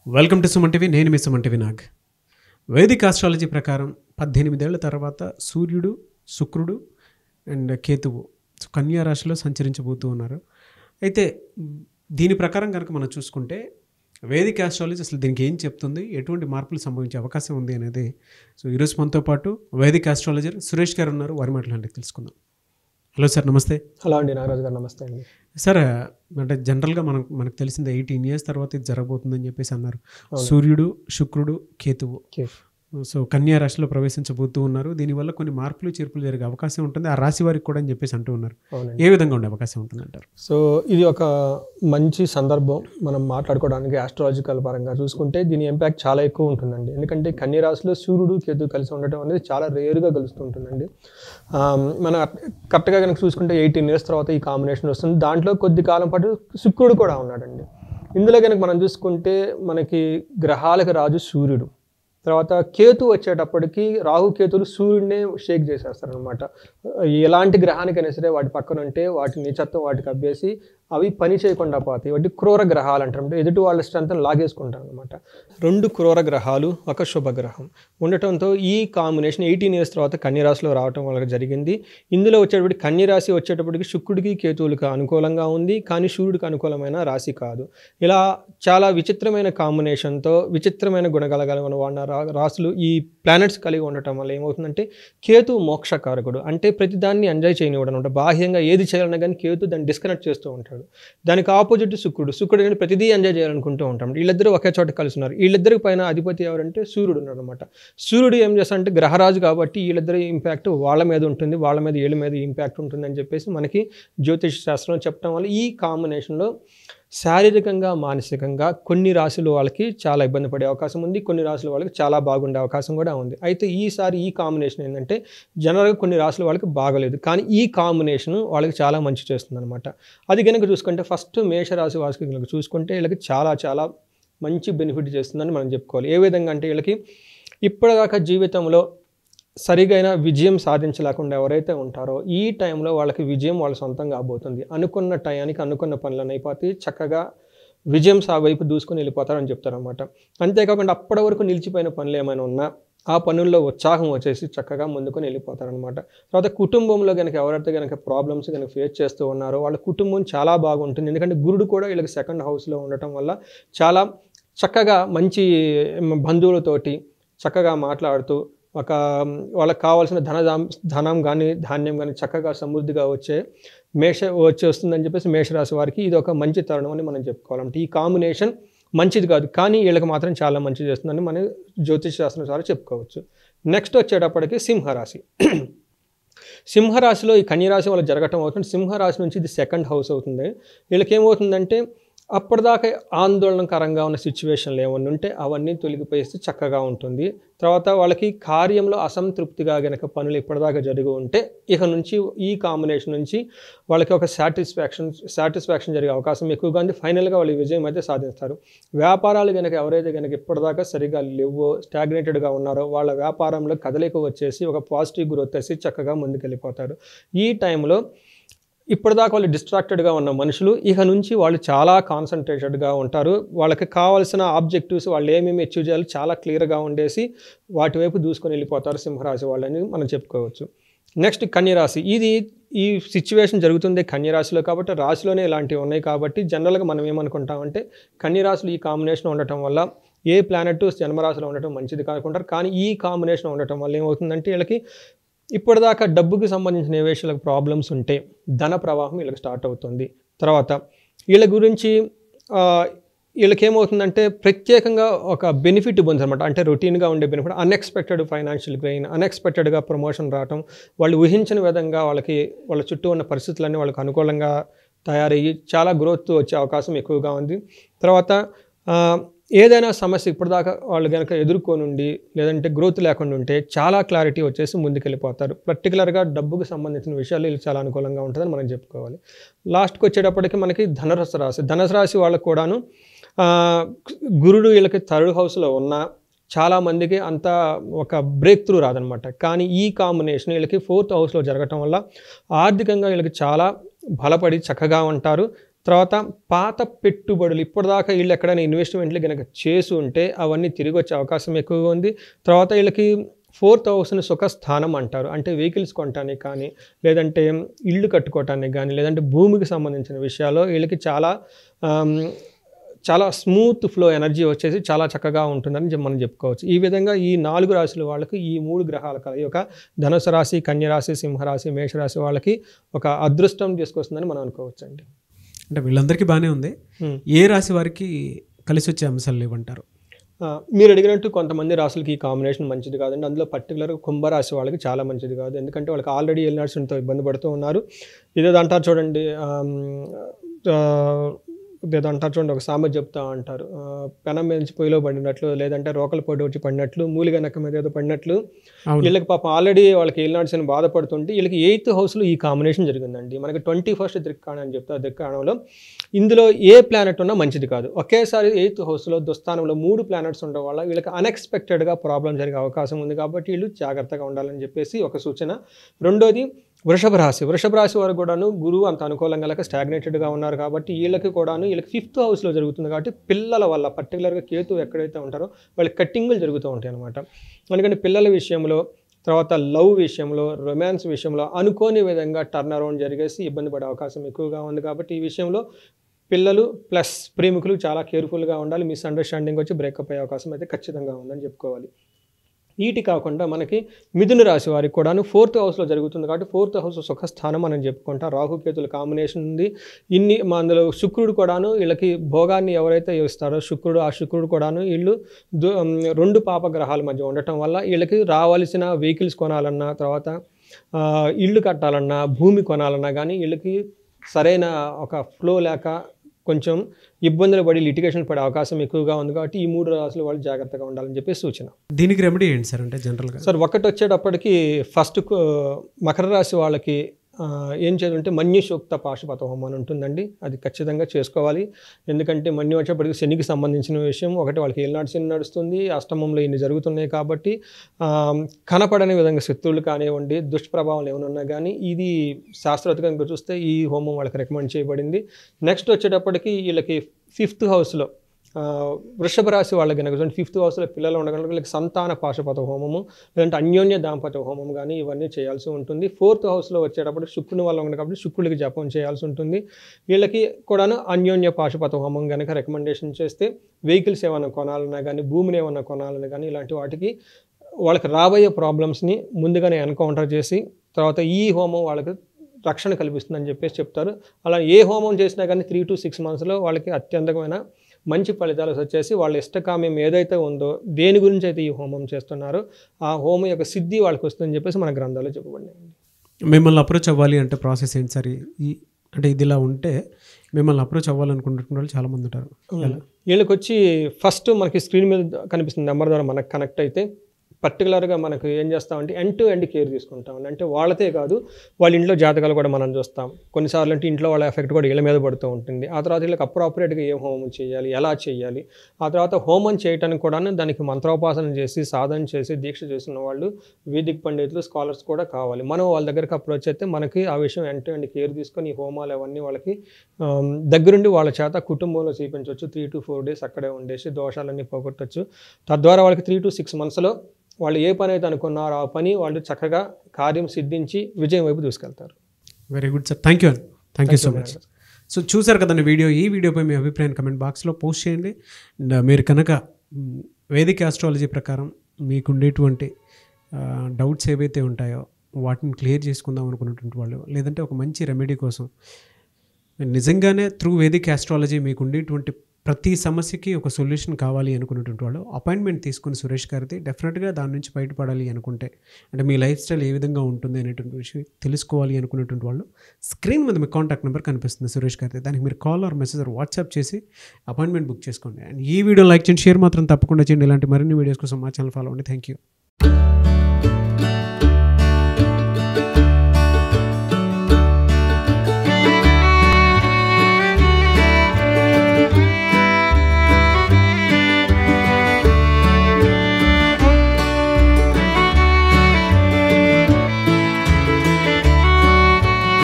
Welcome to Suman TV. నేను మీ Suman TV Nag. వేదిక astrology ప్రకారం 18 ఏళ్ల తర్వాత సూర్యుడు, శుక్రుడు అండ్ కేతువు కన్యా రాశిలో సంచరించబోతూ ఉన్నారు. అయితే దీని ప్రకారం కనుక మనం చూసుకుంటే వేదిక ఆస్ట్రాలజీ అసలు దీనికి ఏం చెప్తుంది, ఎటువంటి మార్పులు సంభవించే అవకాశం ఉంది అనేది ఈరోజు మనతో పాటు వేదిక ఆస్ట్రాలజర్ సురేష్ గారు ఉన్నారు. వారి మాటలు తెలుసుకుందాం. హలో సార్, నమస్తే. హలో అండి, నాగరాజు గారు నమస్తే అండి. సార్, అంటే జనరల్గా మనకు తెలిసింది 18 years తర్వాత ఇది జరగబోతుందని చెప్పేసి అన్నారు. సూర్యుడు, శుక్రుడు, కేతువు కన్యా రాశిలో ప్రవేశించబోతూ ఉన్నారు. దీనివల్ల కొన్ని మార్పులు చేర్పులు జరిగే అవకాశం ఉంటుంది ఆ రాశి వారికి కూడా అని చెప్పేసి అంటూ ఉన్నారు. ఏ విధంగా ఉండే అవకాశం ఉంటుంది అంటారు? సో ఇది ఒక మంచి సందర్భం మనం మాట్లాడుకోవడానికి. ఆస్ట్రాలజికల్ పరంగా చూసుకుంటే దీని ఇంపాక్ట్ చాలా ఎక్కువ ఉంటుందండి. ఎందుకంటే కన్యా రాశిలో సూర్యుడు, కేతు కలిసి ఉండటం అనేది చాలా రేరుగా కలుస్తుంటుందండి. మన కరెక్ట్గా కనుక చూసుకుంటే 18 years తర్వాత ఈ కాంబినేషన్ వస్తుంది. దాంట్లో కొద్ది కాలం పాటు శుక్రుడు కూడా ఉన్నాడండి. ఇందులో కనుక మనం చూసుకుంటే మనకి గ్రహాలకు రాజు సూర్యుడు. తర్వాత కేతు వచ్చేటప్పటికి రాహు కేతులు సూర్యుడినే షేక్ చేసేస్తారనమాట. ఎలాంటి గ్రహానికైనా సరే వాటి పక్కన ఉంటే వాటి నీచత్వం వాటికి అబ్బేసి అవి పని చేయకుండా పోతాయి. వాటి క్రూర గ్రహాలు అంటారు. ఎదుటి వాళ్ళ స్ట్రెంత్ లాగేసుకుంటారు అనమాట. 2 క్రూర గ్రహాలు, ఒక శుభగ్రహం ఉండటంతో ఈ కాంబినేషన్ 18 years తర్వాత కన్యరాశిలో రావడం వల్ల జరిగింది. ఇందులో వచ్చేటప్పటికి కన్యరాశి వచ్చేటప్పటికి శుక్రుడికి కేతువులకు అనుకూలంగా ఉంది, కానీ సూర్యుడికి అనుకూలమైన రాశి కాదు. ఇలా చాలా విచిత్రమైన కాంబినేషన్తో విచిత్రమైన గుణగలగల ఉన్న రాశులు ఈ ప్లానెట్స్ కలిగి ఉండటం వల్ల ఏమవుతుందంటే కేతు మోక్షకారకుడు. అంటే ప్రతిదాన్ని ఎంజాయ్ చేయనివ్వడం అనమాట. బాహ్యంగా ఏది చేయాలన్నా కానీ కేతు దాన్ని డిస్కనెక్ట్ చేస్తూ ఉంటాడు. దానికి ఆపోజిట్ శుక్రుడు అంటే ప్రతిదీ ఎంజాయ్ చేయాలనుకుంటూ ఉంటాం. వీళ్ళిద్దరూ ఒకే చోట కలిసి ఉన్నారు. వీళ్ళిద్దరి పైన అధిపతి ఎవరంటే సూర్యుడు ఉన్నాడు అనమాట. సూర్యుడు ఏం చేస్తాడంటే గ్రహరాజు కాబట్టి వీళ్ళిద్దరి ఇంపాక్ట్ వాళ్ళ మీద ఉంటుంది, వాళ్ళ మీద వీళ్ళ మీద ఇంపాక్ట్ ఉంటుంది అని చెప్పేసి మనకి జ్యోతిష శాస్త్రం చెప్పడం వల్ల ఈ కాంబినేషన్లో శారీరకంగా మానసికంగా కొన్ని రాశుల వాళ్ళకి చాలా ఇబ్బంది పడే అవకాశం ఉంది, కొన్ని రాశుల వాళ్ళకి చాలా బాగుండే అవకాశం కూడా ఉంది. అయితే ఈసారి ఈ కాంబినేషన్ ఏంటంటే జనరల్గా కొన్ని రాశుల వాళ్ళకి బాగలేదు, కానీ ఈ కాంబినేషన్ వాళ్ళకి చాలా మంచి చేస్తుంది అనమాట. అది కనుక చూసుకుంటే ఫస్ట్ మేషరాశి వారికి కనుక చూసుకుంటే వీళ్ళకి చాలా చాలా మంచి బెనిఫిట్ చేస్తుందని మనం చెప్పుకోవాలి. ఏ విధంగా అంటే వీళ్ళకి ఇప్పటిదాకా జీవితంలో సరిగైన విజయం సాధించలేకుండా ఎవరైతే ఉంటారో ఈ టైంలో వాళ్ళకి విజయం వాళ్ళ సొంతంగా కాబోతుంది. అనుకున్న టయానికి అనుకున్న పనులను అయిపోతే చక్కగా విజయం వైపు దూసుకొని వెళ్ళిపోతారని చెప్తారనమాట. అంతేకాకుండా అప్పటి వరకు నిలిచిపోయిన పనులు ఏమైనా ఉన్నా ఆ పనుల్లో ఉత్సాహం వచ్చేసి చక్కగా ముందుకొని వెళ్ళిపోతారనమాట. తర్వాత కుటుంబంలో కనుక ఎవరైతే కనుక ప్రాబ్లమ్స్ కనుక ఫేస్ చేస్తూ ఉన్నారో వాళ్ళ కుటుంబం చాలా బాగుంటుంది. ఎందుకంటే గురుడు కూడా వీళ్ళకి 2nd హౌస్లో ఉండటం వల్ల చాలా చక్కగా మంచి బంధువులతోటి చక్కగా మాట్లాడుతూ వాళ్ళకి కావాల్సిన ధనం కానీ ధాన్యం కానీ చక్కగా సమృద్ధిగా వచ్చేస్తుందని చెప్పేసి మేషరాశి వారికి ఇది ఒక మంచి తరుణం అని మనం చెప్పుకోవాలంటే ఈ కాంబినేషన్ మంచిది కాదు, కానీ వీళ్ళకి మాత్రం చాలా మంచి చేస్తుందని మనం జ్యోతిష శాస్త్రం ద్వారా చెప్పుకోవచ్చు. నెక్స్ట్ వచ్చేటప్పటికి సింహరాశి. సింహరాశిలో ఈ కన్యరాశి వల్ల జరగటం అవుతుంది. సింహరాశి నుంచి ఇది 2nd house అవుతుంది. వీళ్ళకి ఏమవుతుందంటే అప్పటిదాకా ఆందోళనకరంగా ఉన్న సిచ్యువేషన్లు ఏమన్నా ఉంటే అవన్నీ తొలగిపోయేస్తే చక్కగా ఉంటుంది. తర్వాత వాళ్ళకి కార్యంలో అసంతృప్తిగా గనక పనులు ఇప్పటిదాకా జరిగి ఉంటే ఇక నుంచి ఈ కాంబినేషన్ నుంచి వాళ్ళకి ఒక సాటిస్ఫాక్షన్ జరిగే అవకాశం ఎక్కువగా ఉంది. ఫైనల్గా వాళ్ళు విజయం అయితే సాధిస్తారు. వ్యాపారాలు కనుక ఎవరైతే కనుక ఇప్పటిదాకా సరిగా లేవో స్టాగ్నేటెడ్గా ఉన్నారో వాళ్ళ వ్యాపారంలో కదలిక వచ్చేసి ఒక పాజిటివ్ గ్రోత్ వచ్చి చక్కగా ముందుకెళ్ళిపోతారు. ఈ టైంలో ఇప్పటిదాకా వాళ్ళు డిస్ట్రాక్టెడ్గా ఉన్న మనుషులు ఇక నుంచి వాళ్ళు చాలా కాన్సన్ట్రేటెడ్గా ఉంటారు. వాళ్ళకి కావాల్సిన ఆబ్జెక్టివ్స్ వాళ్ళు ఏమేమి అచీవ్ చేయాలి చాలా క్లియర్గా ఉండేసి వాటి వైపు దూసుకొని వెళ్ళిపోతారు సింహరాశి వాళ్ళని మనం చెప్పుకోవచ్చు. నెక్స్ట్ కన్యరాశి. ఈ సిచ్యువేషన్ జరుగుతుంది కన్యరాశిలో కాబట్టి రాశిలోనే ఇలాంటివి ఉన్నాయి కాబట్టి జనరల్గా మనం ఏమనుకుంటామంటే కన్యరాశులు ఈ కాంబినేషన్ ఉండటం వల్ల ఏ ప్లానెట్ జన్మరాశిలో ఉండటం మంచిది కానుకుంటారు. కానీ ఈ కాంబినేషన్ ఉండటం వల్ల ఏమవుతుందంటే వీళ్ళకి ఇప్పటిదాకా డబ్బుకి సంబంధించిన ఏ విషయాలకు ప్రాబ్లమ్స్ ఉంటే ధన ప్రవాహం వీళ్ళకి స్టార్ట్ అవుతుంది. తర్వాత వీళ్ళ గురించి వీళ్ళకి ఏమవుతుందంటే ప్రత్యేకంగా ఒక బెనిఫిట్ పొందనమాట. అంటే రొటీన్గా ఉండే బెనిఫిట్, అన్ఎక్స్పెక్టెడ్ ఫైనాన్షియల్ గెయిన్, అన్ఎక్స్పెక్టెడ్గా ప్రమోషన్ రావటం, వాళ్ళు ఊహించిన విధంగా వాళ్ళ చుట్టూ ఉన్న పరిస్థితులన్నీ వాళ్ళకి అనుకూలంగా తయారయ్యి చాలా గ్రోత్ వచ్చే అవకాశం ఎక్కువగా ఉంది. తర్వాత ఏదైనా సమస్య ఇప్పటిదాకా వాళ్ళు కనుక ఎదుర్కొనుండి లేదంటే గ్రోత్ లేకుండా ఉంటే చాలా క్లారిటీ వచ్చేసి ముందుకెళ్ళిపోతారు. పర్టికులర్గా డబ్బుకు సంబంధించిన విషయాలు వీళ్ళు చాలా అనుకూలంగా ఉంటుందని మనం చెప్పుకోవాలి. లాస్ట్కి వచ్చేటప్పటికి మనకి ధనుసు రాశి వాళ్ళకు కూడాను గురుడు వీళ్ళకి 3rd హౌస్లో ఉన్న చాలామందికి అంత ఒక బ్రేక్ త్రూ రాదనమాట. కానీ ఈ కాంబినేషన్ వీళ్ళకి 4th హౌస్లో జరగటం వల్ల ఆర్థికంగా వీళ్ళకి చాలా బలపడి చక్కగా ఉంటారు. తర్వాత పాత పెట్టుబడులు ఇప్పటిదాకా వీళ్ళు ఎక్కడైనా ఇన్వెస్ట్మెంట్లు కనుక చేసి ఉంటే అవన్నీ తిరిగి వచ్చే అవకాశం ఎక్కువగా ఉంది. తర్వాత వీళ్ళకి 4th హౌస్ని సుఖస్థానం అంటారు. అంటే వెహికల్స్ కొనటానికి కానీ, లేదంటే ఇల్లు కట్టుకోవటానికి కానీ, లేదంటే భూమికి సంబంధించిన విషయాల్లో వీళ్ళకి చాలా స్మూత్ ఫ్లో ఎనర్జీ వచ్చేసి చాలా చక్కగా ఉంటుందని మనం చెప్పుకోవచ్చు. ఈ విధంగా ఈ 4 రాశుల వాళ్ళకి ఈ 3 గ్రహాల కలయిక ధనుసు రాశి, కన్య రాశి, సింహరాశి, మేషరాశి వాళ్ళకి ఒక అదృష్టం తీసుకొస్తుందని మనం అనుకోవచ్చు అండి. అంటే వీళ్ళందరికీ బాగానే ఉంది. ఏ రాశి వారికి కలిసి వచ్చే అంశాలు లేవంటారు? మీరు అడిగినట్టు కొంతమంది రాశులకి ఈ కాంబినేషన్ మంచిది కాదండి. అందులో పర్టికులర్గా కుంభరాశి వాళ్ళకి చాలా మంచిది కాదు. ఎందుకంటే వాళ్ళకి ఆల్రెడీ ఎల్నాడ్స్తో ఇబ్బంది పడుతూ ఉన్నారు. ఇదేదో అంటారు చూడండి, ఏదో అంటారు చూడండి, ఒక సామెత చెప్తా అంటారు, పెనం మీద నుంచి పొయ్యిలో పడినట్లు, లేదంటే రోకల పొడి వచ్చి పడినట్లు, మూలిగా నక్క మీద ఏదో పడినట్లు. వీళ్ళకి పాపం ఆల్రెడీ వాళ్ళకి ఏలినాడ్స్ అని బాధపడుతుంటే వీళ్ళకి 8th హౌస్లో ఈ కాంబినేషన్ జరిగిందండి. మనకి 21st దిక్కాణం అని చెప్తారు. దిక్కాణంలో ఇందులో ఏ ప్లానెట్ ఉన్నా మంచిది కాదు. ఒకేసారి 8th హౌస్లో దుస్థానంలో 3 ప్లానెట్స్ ఉండడం వల్ల వీళ్ళకి అన్ఎక్స్పెక్టెడ్గా ప్రాబ్లం జరిగే అవకాశం ఉంది. కాబట్టి వీళ్ళు జాగ్రత్తగా ఉండాలని చెప్పేసి ఒక సూచన. రెండోది వృషభ రాశి. వృషభ రాశి వారు కూడాను గురువు అంత అనుకూలంగా లేక స్టాగ్నేటెడ్గా ఉన్నారు. కాబట్టి వీళ్ళకి కూడాను వీళ్ళకి 5th హౌస్లో జరుగుతుంది. కాబట్టి పిల్లల వల్ల పర్టికులర్గా కేతు ఎక్కడైతే ఉంటారో వాళ్ళకి కట్టింగులు జరుగుతూ ఉంటాయి అన్నమాట. అందుకని పిల్లల విషయంలో, తర్వాత లవ్ విషయంలో, రొమాన్స్ విషయంలో అనుకోని విధంగా టర్న్ అరౌండ్ జరిగేసి ఇబ్బంది పడే అవకాశం ఎక్కువగా ఉంది. కాబట్టి ఈ విషయంలో పిల్లలు ప్లస్ ప్రేమికులు చాలా కేర్ఫుల్గా ఉండాలి. మిస్అండర్స్టాండింగ్ వచ్చి బ్రేకప్ అయ్యే అవకాశం అయితే ఖచ్చితంగా ఉందని చెప్పుకోవాలి. వీటి కాకుండా మనకి మిథున రాశి వారికి కూడాను 4th హౌస్లో జరుగుతుంది. కాబట్టి 4th హౌస్ సుఖస్థానం అని చెప్పుకుంటాం. రాహుకేతుల కాంబినేషన్ ఉంది. అందులో శుక్రుడు కూడాను వీళ్ళకి భోగాన్ని ఎవరైతే ఇస్తారో ఆ శుక్రుడు కూడాను వీళ్ళు 2 పాప గ్రహాల మధ్య ఉండటం వల్ల వీళ్ళకి రావాల్సిన వెహికల్స్ కొనాలన్నా, తర్వాత ఇల్లు కట్టాలన్నా, భూమి కొనాలన్నా కానీ వీళ్ళకి సరైన ఒక ఫ్లో లేక కొంచెం ఇబ్బందులు పడి లిటిగేషన్ పడే అవకాశం ఎక్కువగా ఉంది. కాబట్టి ఈ 3 రాశులు వాళ్ళు జాగ్రత్తగా ఉండాలని చెప్పి సూచన. దీనికి రెమెడీ ఏంటి సార్? అంటే జనరల్గా సార్ ఒకటి వచ్చేటప్పటికి ఫస్ట్ మకర రాశి వాళ్ళకి ఏం చేయాలంటే మన్యుసూక్త పాశుపత హోమం అని ఉంటుందండి. అది ఖచ్చితంగా చేసుకోవాలి. ఎందుకంటే మన్యు వచ్చేప్పటికి శనికి సంబంధించిన విషయం. ఒకటి వాళ్ళకి ఏలినాటి శని నడుస్తుంది, అష్టమంలో ఇన్ని జరుగుతున్నాయి. కాబట్టి కనపడని విధంగా శత్రువులు కానివ్వండి, దుష్ప్రభావాలు ఏమైనా ఉన్నా కానీ ఇది శాస్త్రోక్తంగా చూస్తే ఈ హోమం వాళ్ళకి రికమెండ్ చేయబడింది. నెక్స్ట్ వచ్చేటప్పటికి వీళ్ళకి 5th హౌస్లో వృషభ రాశి వాళ్ళకి కనుక 5th హౌస్లో పిల్లలు ఉండగలరు. వీళ్ళకి సంతాన పాశుపత హోమము, లేదంటే అన్యోన్య దాంపత్య హోమం కానీ ఇవన్నీ చేయాల్సి ఉంటుంది. 4th హౌస్లో వచ్చేటప్పుడు శుక్రుని వల్ల ఉంది కాబట్టి శుక్రుడికి జపం చేయాల్సి ఉంటుంది. వీళ్ళకి కూడాను అన్యోన్య పాశుపత హోమం కనుక రికమెండేషన్ చేస్తే వెహికల్స్ ఏమైనా కొనాలన్నా కానీ, భూమిని ఏమైనా కొనాలన్నా కానీ ఇలాంటి వాటికి వాళ్ళకి రాబోయే ప్రాబ్లమ్స్ని ముందుగానే ఎన్కౌంటర్ చేసి తర్వాత ఈ హోమం వాళ్ళకి రక్షణ కల్పిస్తుందని చెప్పేసి చెప్తారు. అలా ఏ హోమం చేసినా కానీ 3 to 6 monthsలో వాళ్ళకి అత్యంతమైన మంచి ఫలితాలు వచ్చేసి వాళ్ళ ఇష్టకామ్యం ఏదైతే ఉందో, దేని గురించి అయితే ఈ హోమం చేస్తున్నారో ఆ హోమం యొక్క సిద్ధి వాళ్ళకి వస్తుందని చెప్పేసి మన గ్రంథాల్లో చెప్పబడినాయి. మిమ్మల్ని అప్రోచ్ అవ్వాలి అంటే ప్రాసెస్ ఏంటి సార్? అంటే ఇది ఇలా ఉంటే మిమ్మల్ని అప్రోచ్ అవ్వాలనుకుంటున్న వాళ్ళు చాలామంది ఉంటారు. వీళ్ళకి వచ్చి ఫస్ట్ మనకి స్క్రీన్ మీద కనిపిస్తుంది నెంబర్ ద్వారా మనకు కనెక్ట్ అయితే పర్టికులర్గా మనకు ఏం చేస్తామంటే ఎండ్ టు ఎండ్ కేర్ తీసుకుంటామండి. అంటే వాళ్ళతే కాదు, వాళ్ళ ఇంట్లో జాతకాలు కూడా మనం చూస్తాం. కొన్నిసార్లు అంటే ఇంట్లో వాళ్ళ ఎఫెక్ట్ కూడా వీళ్ళ మీద పడుతూ ఉంటుంది. ఆ తర్వాత వీళ్ళకి అప్రాపరేట్గా ఏ హోమం చేయాలి, ఎలా చేయాలి, ఆ తర్వాత హోమం చేయడానికి కూడా దానికి మంత్రోపాసన చేసి, సాధన చేసి, దీక్ష చేసిన వాళ్ళు, వేదిక పండితులు, స్కాలర్స్ కూడా కావాలి. మనం వాళ్ళ దగ్గరికి అప్రోచ్ అయితే మనకి ఆ విషయం ఎండ్ టు ఎండ్ కేర్ తీసుకొని ఈ హోమాలు అవన్నీ వాళ్ళకి దగ్గరుండి వాళ్ళ చేత కుటుంబంలో చేయించవచ్చు. 3 to 4 days అక్కడే ఉండేసి దోషాలన్నీ పోగొట్టచ్చు. తద్వారా వాళ్ళకి 3 to 6 monthsలో వాళ్ళు ఏ పని అయితే అనుకున్నారో ఆ పని వాళ్ళు చక్కగా కార్యం సిద్ధించి విజయం వైపు తీసుకెళ్తారు. Very good sir, thank you so much. So చూసారు కదండి ఈ వీడియోపై మీ అభిప్రాయాన్ని కమెంట్ బాక్స్లో పోస్ట్ చేయండి. మీరు కనుక వేదిక ఆస్ట్రాలజీ ప్రకారం మీకు ఉండేటువంటి డౌట్స్ ఏవైతే ఉంటాయో వాటిని క్లియర్ చేసుకుందాం అనుకున్నటువంటి వాళ్ళు, లేదంటే ఒక మంచి రెమెడీ కోసం నిజంగానే త్రూ వేదిక ఆస్ట్రాలజీ మీకు ఉండేటువంటి ప్రతి సమస్యకి ఒక సొల్యూషన్ కావాలి అనుకున్నటువంటి వాళ్ళు అపాయింట్మెంట్ తీసుకుని సురేష్ గారిది డెఫినెట్గా దాని నుంచి బయటపడాలి అనుకుంటే, అంటే మీ లైఫ్ స్టైల్ ఏ విధంగా ఉంటుంది అనేటువంటి విషయం తెలుసుకోవాలి అనుకున్నటువంటి వాళ్ళు స్క్రీన్ మీద మీ కాంటాక్ట్ నెంబర్ కనిపిస్తుంది సురేష్ గారిది. దానికి మీరు call or message or WhatsApp చేసి అపాయింట్మెంట్ బుక్ చేసుకోండి. అండ్ ఈ వీడియో లైక్ చేయండి, షేర్ మాత్రం తప్పకుండా చేయండి. ఇలాంటి మరిన్ని వీడియోస్ కోసం మా ఛానల్ ఫాలో అవ్వండి. Thank you.